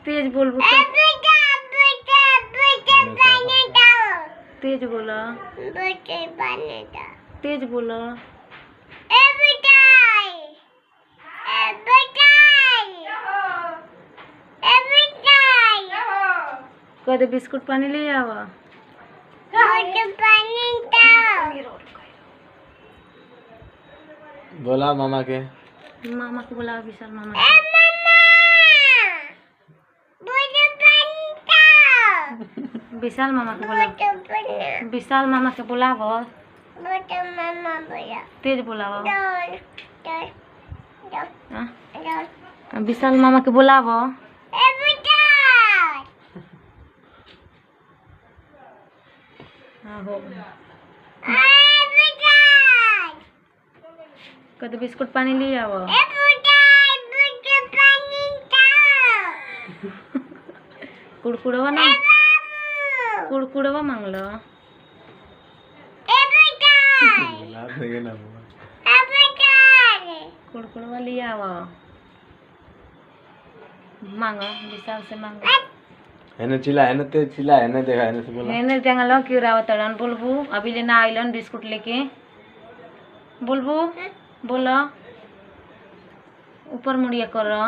तेज बोल तेज बोला तेज बोला। कहते बिस्कुट पानी ले आवा। बोला मामा के बोला विशाल मामा विशाल मामा के बोला विशाल मामा के बुलावो। तेज बुलावो। विशाल मामा के बुलावो। कहते बिस्कुट पानी ले आओ। कुड़कुड़वा ना कुड़कुड़वा मांगलो। कुड़कुड़वा ले आओ। मांगो विशाल से मांगो। एने चिल्ला एने ते चिल्ला एने देखा एने से बोला एने जंगलो क्यों रावतड़न बोलबू अभी ले ना आइलन बिस्कुट लेके बोलबू बोलो ऊपर मुड़िया करो।